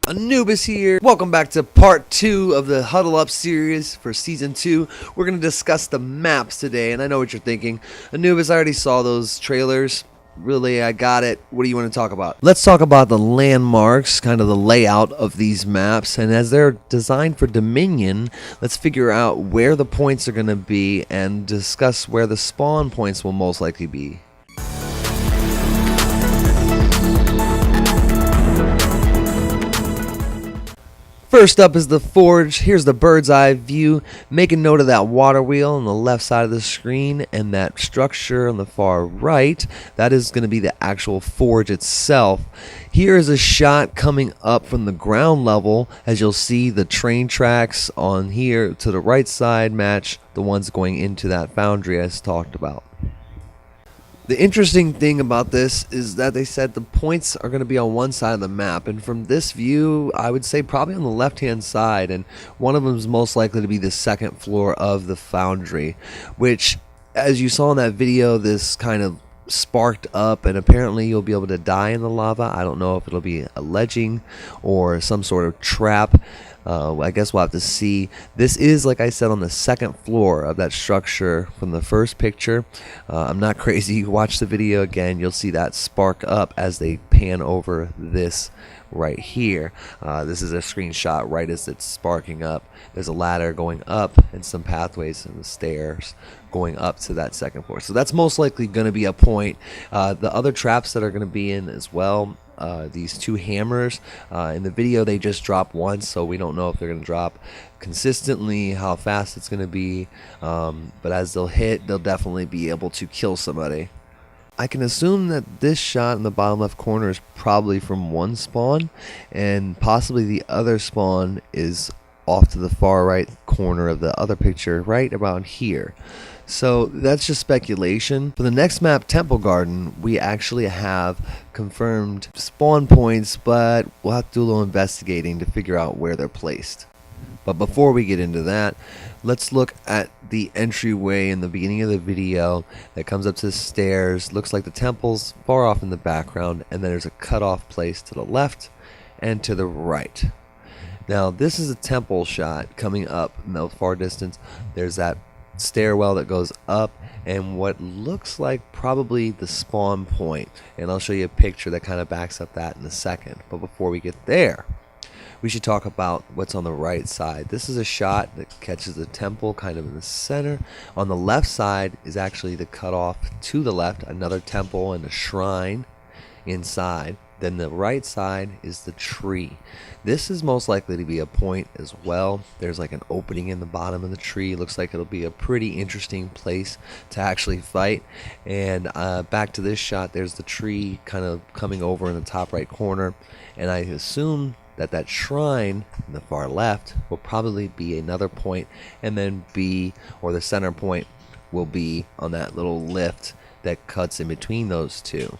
Anubis here. Welcome back to part 2 of the Huddle Up series for season 2. We're going to discuss the maps today, and I know what you're thinking. Anubis, I already saw those trailers. Really, I got it. What do you want to talk about? Let's talk about the landmarks, kind of the layout of these maps, and as they're designed for Dominion, let's figure out where the points are going to be and discuss where the spawn points will most likely be. First up is the forge. Here's the bird's eye view. Make a note of that water wheel on the left side of the screen and that structure on the far right. That is going to be the actual forge itself. Here is a shot coming up from the ground level. As you'll see, the train tracks on here to the right side match the ones going into that foundry as talked about. The interesting thing about this is that they said the points are going to be on one side of the map, and from this view I would say probably on the left hand side, and one of them is most likely to be the second floor of the foundry, which, as you saw in that video, this kind of sparked up and apparently you'll be able to die in the lava. I don't know if it'll be a ledging or some sort of trap. I guess we'll have to see. This is, like I said, on the second floor of that structure from the first picture. I'm not crazy. Watch the video again. You'll see that spark up as they pan over this right here. This is a screenshot right as it's sparking up. There's a ladder going up and some pathways and the stairs going up to that second floor. So that's most likely going to be a point. The other traps that are going to be in as well, these two hammers, in the video they just drop once, so we don't know if they're going to drop consistently, how fast it's going to be, but as they'll hit, they'll definitely be able to kill somebody. I can assume that this shot in the bottom left corner is probably from one spawn, and possibly the other spawn is off to the far right corner of the other picture, right around here. So that's just speculation. For the next map, Temple Garden, we actually have confirmed spawn points, but we'll have to do a little investigating to figure out where they're placed. But before we get into that, let's look at the entryway in the beginning of the video that comes up to the stairs. Looks like the temple's far off in the background, and then there's a cutoff place to the left and to the right. Now this is a temple shot coming up in the far distance. There's that stairwell that goes up and what looks like probably the spawn point, and I'll show you a picture that kind of backs up that in a second. But before we get there, we should talk about what's on the right side. This is a shot that catches the temple kind of in the center. On the left side is actually the cutoff to the left, another temple and a shrine inside. Then the right side is the tree. This is most likely to be a point as well. There's like an opening in the bottom of the tree. Looks like it'll be a pretty interesting place to actually fight. And back to this shot, there's the tree kind of coming over in the top right corner. And I assume that that shrine in the far left will probably be another point, and then B, or the center point, will be on that little lift that cuts in between those two.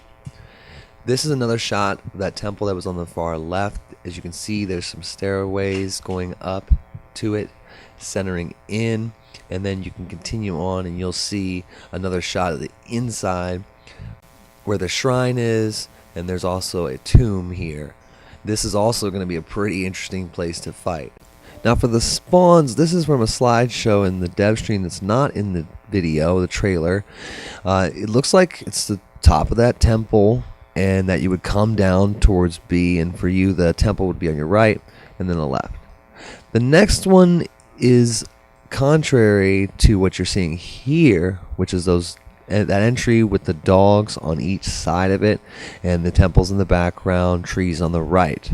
This is another shot of that temple that was on the far left. As you can see, there's some stairways going up to it, centering in, and then you can continue on and you'll see another shot of the inside where the shrine is, and there's also a tomb here. This is also going to be a pretty interesting place to fight. Now for the spawns, this is from a slideshow in the dev stream that's not in the video, the trailer. It looks like it's the top of that temple, and that you would come down towards B, and for you the temple would be on your right and then the left. The next one is contrary to what you're seeing here, which is that entry with the dogs on each side of it and the temples in the background, trees on the right.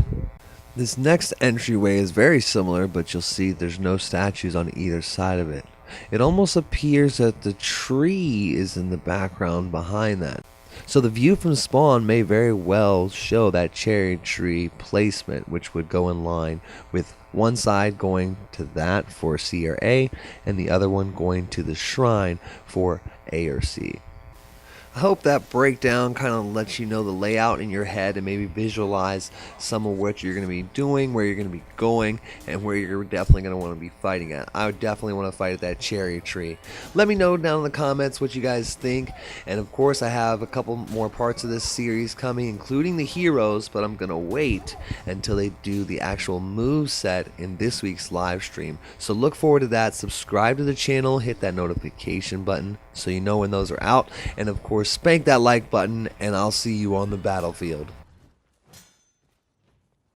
This next entryway is very similar, but you'll see there's no statues on either side of it. It almost appears that the tree is in the background behind that. So the view from spawn may very well show that cherry tree placement, which would go in line with one side going to that for C or A, and the other one going to the shrine for A or C. I hope that breakdown kind of lets you know the layout in your head and maybe visualize some of what you're going to be doing, where you're going to be going, and where you're definitely going to want to be fighting at. I would definitely want to fight at that cherry tree. Let me know down in the comments what you guys think. And of course, I have a couple more parts of this series coming, including the heroes, but I'm going to wait until they do the actual move set in this week's live stream. So look forward to that. Subscribe to the channel, hit that notification button so you know when those are out, and of course spank that like button, and I'll see you on the battlefield.